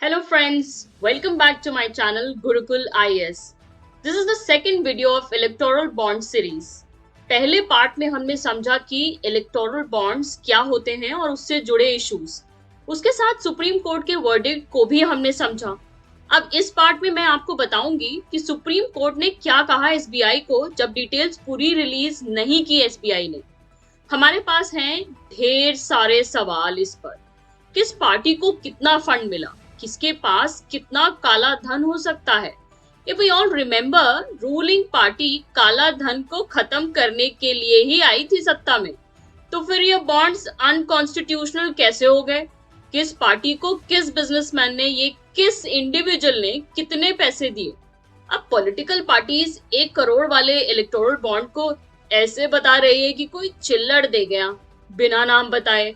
Hello friends, welcome back to my channel Gurukul IAS. This is the second video of electoral bond series. पहले part में हमने समझा कि electoral bonds क्या होते हैं और उससे जुड़े इश्यूज। उसके साथ सुप्रीम कोर्ट के वर्डिक्ट को भी हमने समझा। अब इस पार्ट में मैं आपको बताऊंगी कि सुप्रीम कोर्ट ने क्या कहा एसबीआई को जब डिटेल्स पूरी रिलीज नहीं की एसबीआई ने। हमारे पास हैं ढेर सारे सवाल इस पर। किस पार्टी को कितना फंड मिला, किसके पास कितना काला धन हो सकता है। If we all remember, ruling party काला धन को खत्म करने के लिए ही आई थी सत्ता में, तो फिर ये बॉन्ड्स अनकॉन्स्टिट्यूशनल कैसे हो गए? किस पार्टी को, किस बिजनेसमैन ने, ये किस इंडिविजुअल ने कितने पैसे दिए? अब पॉलिटिकल पार्टीज 1 करोड़ वाले इलेक्टोरल बॉन्ड को ऐसे बता रही है कि कोई चिल्लड़ दे गया बिना नाम बताए।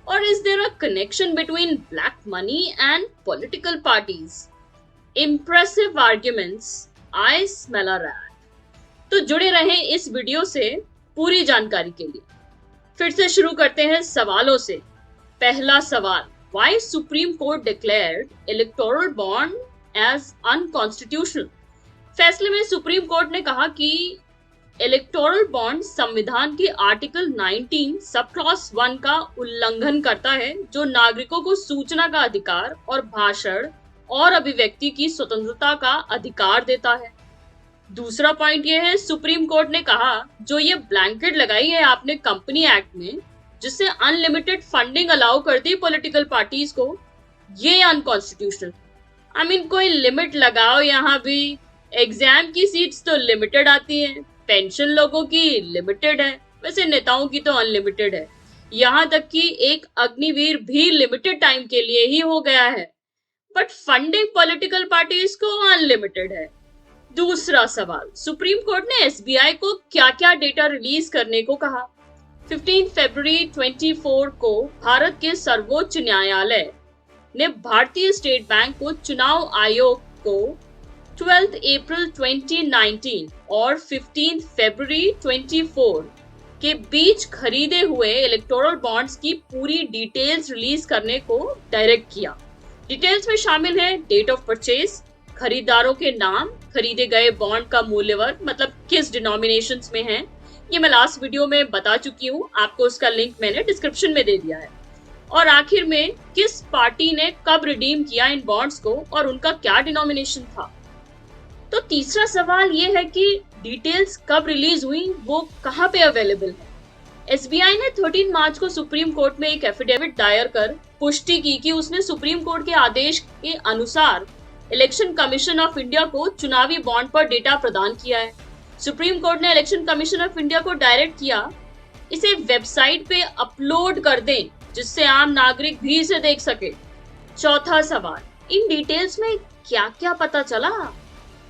Or is there a connection between black money and political parties? Impressive arguments. I smell a rat. तो जुड़े रहें इस वीडियो से पूरी जानकारी के लिए। फिर से शुरू करते हैं सवालों से। पहला सवाल, Why Supreme Court declared electoral bond as unconstitutional? फैसले में सुप्रीम कोर्ट ने कहा कि इलेक्टोरल बॉन्ड संविधान के आर्टिकल 19 सब क्लॉज 1 का उल्लंघन करता है, जो नागरिकों को सूचना का अधिकार और भाषण और अभिव्यक्ति की स्वतंत्रता का अधिकार देता है। दूसरा पॉइंट ये है, सुप्रीम कोर्ट ने कहा जो ये ब्लैंकेट लगाई है आपने कंपनी एक्ट में, जिससे अनलिमिटेड फंडिंग अलाउ कर दी पॉलिटिकल पार्टीज को, ये अनकॉन्स्टिट्यूशनल। आई मीन कोई लिमिट लगाओ यहाँ भी। एग्जाम की सीट्स तो लिमिटेड आती हैं, पेंशन लोगों की लिमिटेड है, वैसे नेताओं की तो अनलिमिटेड है। यहाँ तक कि एक अग्निवीर भी लिमिटेड टाइम के लिए ही हो गया है, बट फंडिंग पॉलिटिकल पार्टीज को अनलिमिटेड है। दूसरा सवाल, सुप्रीम कोर्ट ने एसबीआई को क्या क्या डेटा रिलीज करने को कहा। 15 फरवरी 24 को भारत के सर्वोच्च न्यायालय ने भारतीय स्टेट बैंक को चुनाव आयोग को 12 अप्रैल 2019 और 15 फरवरी 24 के बीच खरीदे हुए इलेक्टोरल बॉन्ड्स की पूरी डिटेल्स रिलीज करने को डायरेक्ट किया। डिटेल्स में शामिल है डेट ऑफ परचेज, खरीदारों के नाम, खरीदे गए बॉन्ड का मूल्य वर्ग, मतलब किस डिनोमिनेशंस में है। ये मैं लास्ट वीडियो में बता चुकी हूँ, आपको उसका लिंक मैंने डिस्क्रिप्शन में दे दिया है। और आखिर में किस पार्टी ने कब रिडीम किया इन बॉन्ड्स को और उनका क्या डिनोमिनेशन था। तो तीसरा सवाल ये है कि डिटेल्स कब रिलीज हुई, वो कहाँ पे अवेलेबल है। एसबीआई ने 13 मार्च को सुप्रीम कोर्ट में एक एफिडेविट दायर कर पुष्टि की कि उसने सुप्रीम कोर्ट के आदेश के अनुसार इलेक्शन कमीशन ऑफ इंडिया को चुनावी बॉन्ड पर डेटा प्रदान किया है। सुप्रीम कोर्ट ने इलेक्शन कमीशन ऑफ इंडिया को डायरेक्ट किया इसे वेबसाइट पे अपलोड कर दें, जिससे आम नागरिक भी इसे देख सके। चौथा सवाल, इन डिटेल्स में क्या क्या पता चला।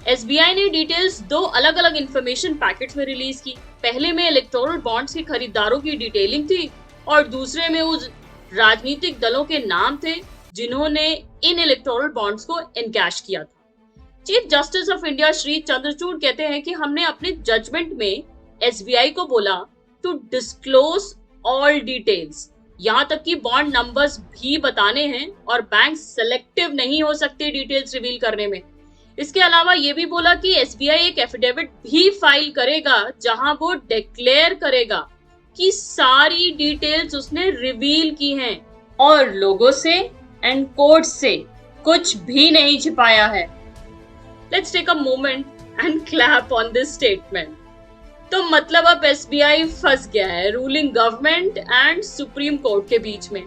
एसबीआई ने डिटेल्स 2 अलग अलग इंफॉर्मेशन पैकेट्स में रिलीज की। पहले में इलेक्टोरल बॉन्ड्स के खरीदारों की डिटेलिंग थी और दूसरे में उस राजनीतिक दलों के नाम थे जिन्होंने इन इलेक्टोरल बॉन्ड्स को एनकैश किया था। Chief justice of India Shri Chandrachud कहते हैं कि हमने अपने जजमेंट में एसबीआई को बोला टू डिस्क्लोज ऑल डिटेल्स, यहाँ तक कि बॉन्ड नंबर्स भी बताने हैं और बैंक सेलेक्टिव नहीं हो सकते डिटेल्स रिवील करने में। इसके अलावा ये भी बोला कि एसबीआई एक एफिडेविट भी फाइल करेगा जहां वो डिक्लेयर करेगा कि सारी डिटेल्स उसने रिवील की हैं और लोगों से एंड कोर्ट से कुछ भी नहीं छिपाया है। Let's take a moment and clap on this statement. तो मतलब अब एसबीआई फंस गया है ruling government and supreme court के बीच में।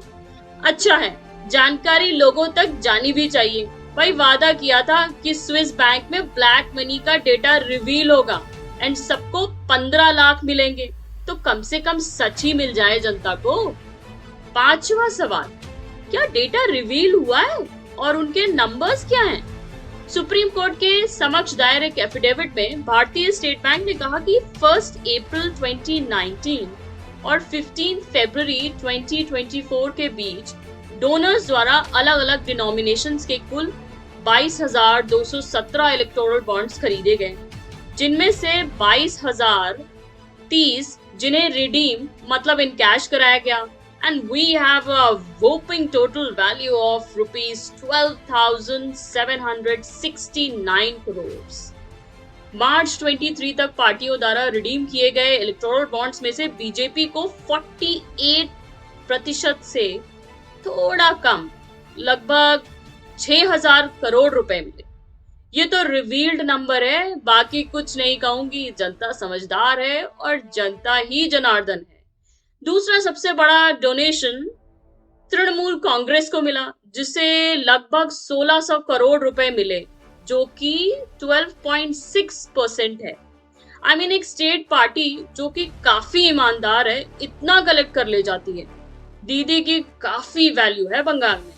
अच्छा है, जानकारी लोगों तक जानी भी चाहिए। भाई वादा किया था कि स्विस बैंक में ब्लैक मनी का डेटा रिवील होगा एंड सबको 15 लाख मिलेंगे, तो कम से कम सच ही मिल जाए जनता को। पांचवा सवाल, क्या डेटा रिवील हुआ है और उनके नंबर्स क्या हैं? सुप्रीम कोर्ट के समक्ष दायर एक एफिडेविट में भारतीय स्टेट बैंक ने कहा कि 1 अप्रैल 2019 और 15 फरवरी 2024 के बीच डोनर्स द्वारा अलग अलग डिनोमिनेशंस के कुल 22,217 इलेक्टोरल बॉन्ड्स खरीदे गए, जिनमें से 22,030 जिन्हें रिडीम मतलब इन कैश कराया गया and we have a whopping total value of rupees 12,769 crores. मार्च 23 तक पार्टियों द्वारा रिडीम किए गए इलेक्टोरल बॉन्ड्स में से बीजेपी को 48% से थोड़ा कम, लगभग 6,000 करोड़ रुपए मिले। ये तो रिवील्ड नंबर है, बाकी कुछ नहीं कहूंगी। जनता समझदार है और जनता ही जनार्दन है। दूसरा सबसे बड़ा डोनेशन तृणमूल कांग्रेस को मिला, जिसे लगभग 1600 करोड़ रुपए मिले, जो कि 12.6% है। आई मीन एक स्टेट पार्टी जो कि काफी ईमानदार है, इतना कलेक्ट कर ले जाती है। दीदी की काफी वैल्यू है बंगाल में।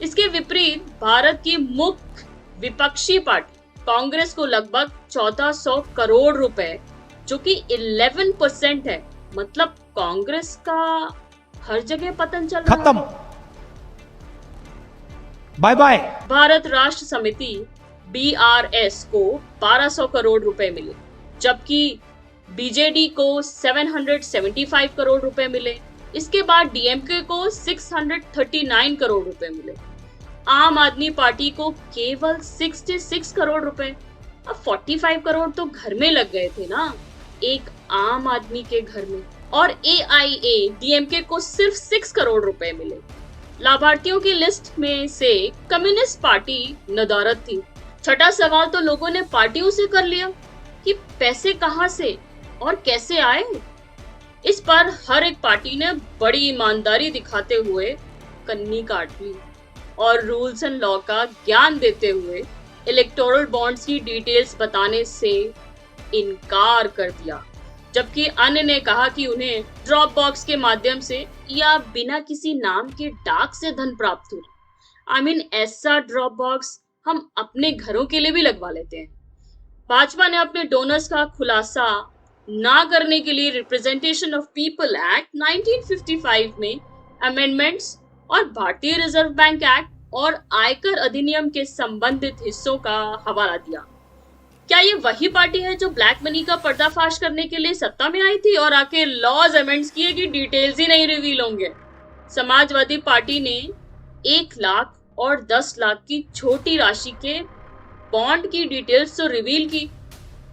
इसके विपरीत भारत की मुख्य विपक्षी पार्टी कांग्रेस को लगभग 1400 करोड़ रुपए, जो कि 11% है। मतलब कांग्रेस का हर जगह पतन चल रहा है। खत्म, बाय बाय। भारत राष्ट्र समिति BRS को 1200 करोड़ रुपए मिले, जबकि BJD को 775 करोड़ रुपए मिले। इसके बाद DMK को 639 करोड़ रुपए मिले। आम आदमी पार्टी को केवल 66 करोड़ रुपए। अब 45 करोड़ तो घर में लग गए थे ना, एक आम आदमी के घर में। और AIADMK को सिर्फ 6 करोड़ रुपए मिले। लाभार्थियों की लिस्ट में से कम्युनिस्ट पार्टी नदारद थी। छठा सवाल तो लोगों ने पार्टियों से कर लिया कि पैसे कहां से और कैसे आए। इस पर हर एक पार्टी ने बड़ी ईमानदारी दिखाते हुए कन्नी काट ली और रूल्स एंड लॉ का ज्ञान देते हुए इलेक्टोरल बॉन्ड्स की डिटेल्स बताने से इनकार कर दिया, जबकि अन्य ने कहा कि उन्हें ड्रॉप बॉक्स के माध्यम से या बिना किसी नाम के डाक से धन प्राप्त हो। आई मीन ऐसा ड्रॉप बॉक्स हम अपने घरों के लिए भी लगवा लेते हैं। भाजपा ने अपने डोनर्स का खुलासा ना करने के लिए रिप्रेजेंटेशन ऑफ पीपल एक्ट 1955 में अमेंडमेंट्स और भारतीय रिजर्व बैंक एक्ट और आयकर अधिनियम के संबंधित हिस्सों का हवाला दिया। क्या ये वही पार्टी है जो ब्लैक मनी का पर्दाफाश करने के लिए सत्ता में आई थी और आके लॉज अमेंड्स किए कि डिटेल्स ही नहीं रिवील होंगे? समाजवादी पार्टी ने 1 लाख और 10 लाख की छोटी राशि के बॉन्ड की डिटेल्स तो रिवील की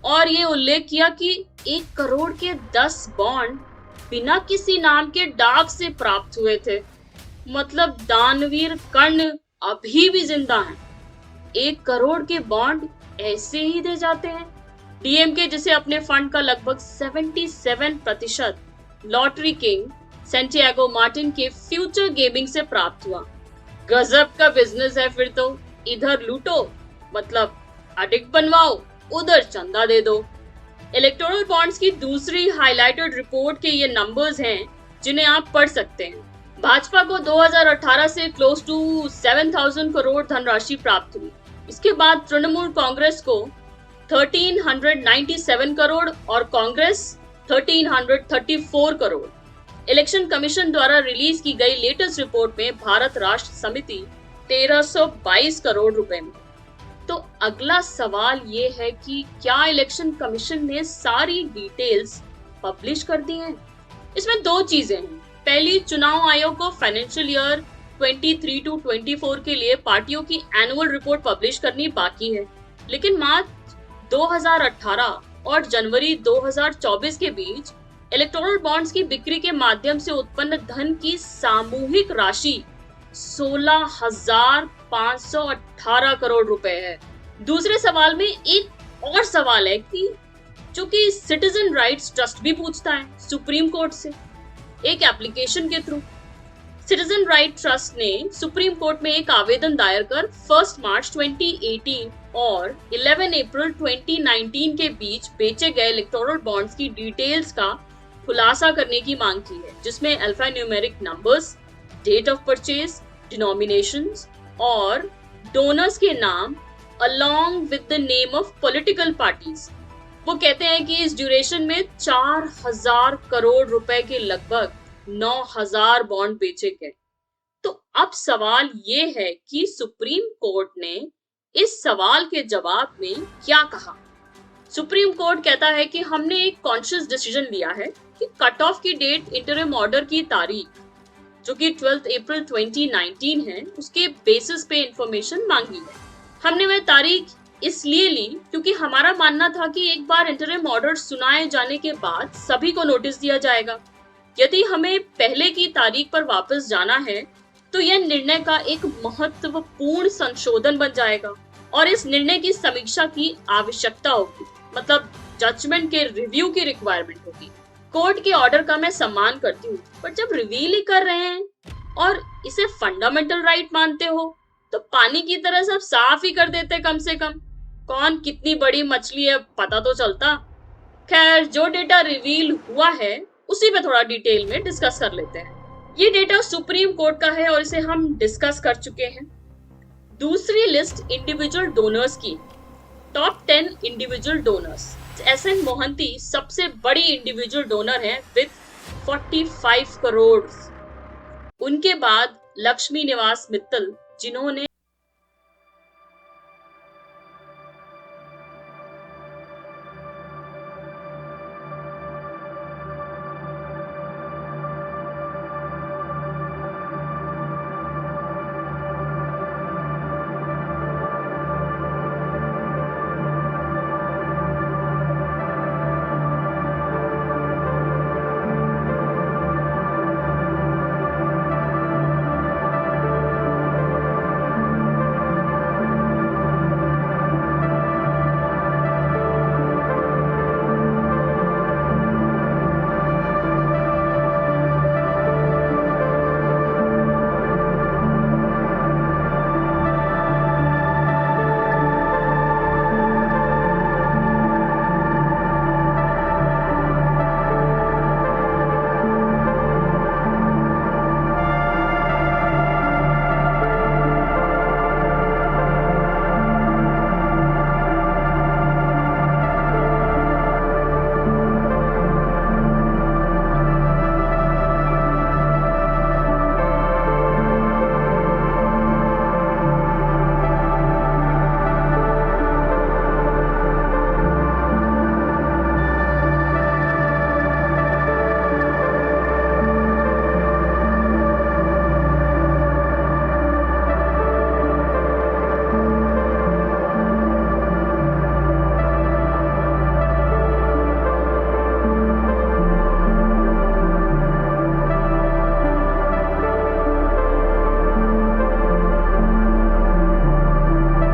और ये उल्लेख किया कि 1 करोड़ के 10 बॉन्ड बिना किसी नाम के डाक से प्राप्त हुए थे। मतलब दानवीर कर्ण अभी भी जिंदा हैं। 1 करोड़ के बॉन्ड ऐसे ही दे जाते हैं। DMK जिसे अपने फंड का लगभग 77% लॉटरी किंग सैंटियागो मार्टिन के फ्यूचर गेमिंग से प्राप्त हुआ। गजब का बिजनेस है फिर तो। इधर लूटो, मतलब एडिक्ट बनवाओ, उधर चंदा दे दो। इलेक्टोरल बॉन्ड्स की दूसरी हाईलाइटेड रिपोर्ट के ये नंबर्स हैं जिन्हें आप पढ़ सकते हैं। भाजपा को 2018 से क्लोज टू 7,000 करोड़ धनराशि प्राप्त हुई। इसके बाद तृणमूल कांग्रेस को 1,397 करोड़ और कांग्रेस 1,334 करोड़। इलेक्शन कमीशन द्वारा रिलीज की गई लेटेस्ट रिपोर्ट में भारत राष्ट्र समिति 1,322 करोड़ रुपए में। तो अगला सवाल ये है कि क्या इलेक्शन कमीशन ने सारी डिटेल्स पब्लिश कर दी हैं? इसमें 2 चीजें हैं। पहली, चुनाव आयोग को फाइनेंशियल ईयर 23 to 24 के लिए पार्टियों की एनुअल रिपोर्ट पब्लिश करनी बाकी है, लेकिन मार्च 2018 और जनवरी 2024 के बीच इलेक्टोरल बॉन्ड्स की बिक्री के माध्यम से उत्पन्न धन की सामूहिक राशि 16,518 करोड़ रुपए है। दूसरे सवाल में एक और सवाल है कि जो कि सिटीजन राइट्स ट्रस्ट भी पूछता है सुप्रीम कोर्ट से एक एप्लीकेशन के थ्रू। सिटीजन राइट ट्रस्ट ने सुप्रीम कोर्ट में एक आवेदन दायर कर 1 मार्च 2018 और 11 अप्रैल 2019 के बीच बेचे गए इलेक्टोरल बॉन्ड्स की डिटेल्स का खुलासा करने की मांग की है, जिसमें alphanumeric numbers, date of purchase, denominations और डोनर्स के नाम along with the name of political parties। वो कहते हैं कि इस ड्यूरेशन में 4,000 करोड़ रुपए के लगभग 9,000 बॉन्ड बेचे गए। तो अब सवाल ये है कि सुप्रीम कोर्ट ने इस सवाल के जवाब में क्या कहा। सुप्रीम कोर्ट कहता है कि हमने एक कॉन्शियस डिसीजन लिया है कि कट ऑफ की डेट, इंटरिम ऑर्डर की तारीख जो कि 12 अप्रैल 2019 है, उसके बेसिस पे इंफॉर्मेशन मांगी है। हमने वह तारीख इसलिए ली क्योंकि हमारा मानना था कि एक बार इंटरिम ऑर्डर सुनाए जाने के बाद सभी को नोटिस दिया जाएगा। यदि हमें पहले की तारीख पर वापस जाना है तो यह निर्णय का एक महत्वपूर्ण संशोधन बन जाएगा और इस निर्णय की समीक्षा की आवश्यकता होगी, मतलब जजमेंट के रिव्यू की रिक्वायरमेंट होगी। कोर्ट के ऑर्डर का मैं सम्मान करती हूँ, पर जब रिवील ही कर रहे हैं और इसे फंडामेंटल राइट मानते हो तो पानी की तरह सब साफ ही कर देते। कम से कम कौन कितनी बड़ी मछली है पता तो चलता। खैर, जो डेटा रिवील हुआ है उसी पे थोड़ा डिटेल में डिस्कस कर लेते हैं। ये डेटा सुप्रीम कोर्ट का है और इसे हम डिस्कस कर चुके हैं। दूसरी लिस्ट इंडिविजुअल डोनर्स की, top 10 individual donors. SN Mohanty सबसे बड़ी इंडिविजुअल डोनर है विद 45 करोड़। उनके बाद लक्ष्मी निवास मित्तल, जिन्होंने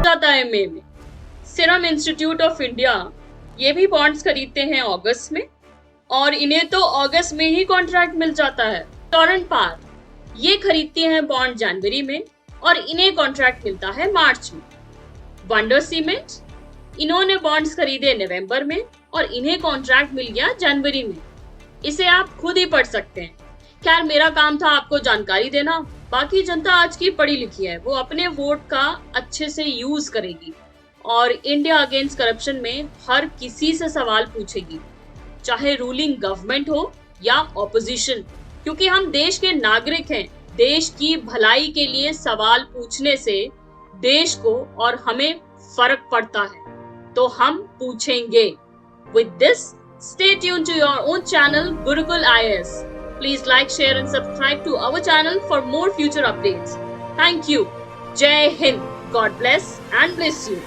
जाता है मई में। सीरम इंस्टीट्यूट ऑफ इंडिया ये भी बॉन्ड्स खरीदते हैं अगस्त में और इन्हें तो अगस्त में ही कॉन्ट्रैक्ट मिल जाता है। टोरेंट पावर ये खरीदती हैं बॉन्ड जनवरी में और इन्हें कॉन्ट्रैक्ट मिलता है मार्च में। वंडर सीमेंट इन्होंने बॉन्ड्स खरीदे नवंबर में और इन्हें कॉन्ट्रैक्ट मिल गया जनवरी में। इसे आप खुद ही पढ़ सकते हैं। खैर, मेरा काम था आपको जानकारी देना। बाकी जनता आज की पढ़ी लिखी है, वो अपने वोट का अच्छे से यूज करेगी और इंडिया अगेंस्ट करप्शन में हर किसी से सवाल पूछेगी, चाहे रूलिंग गवर्नमेंट हो या ऑपोजिशन, क्योंकि हम देश के नागरिक हैं। देश की भलाई के लिए सवाल पूछने से देश को और हमें फर्क पड़ता है, तो हम पूछेंगे। With this, stay tuned to your own channel, Gurukul IAS. Please like, share and subscribe to our channel for more future updates. Thank you. Jai Hind. God bless and bless you.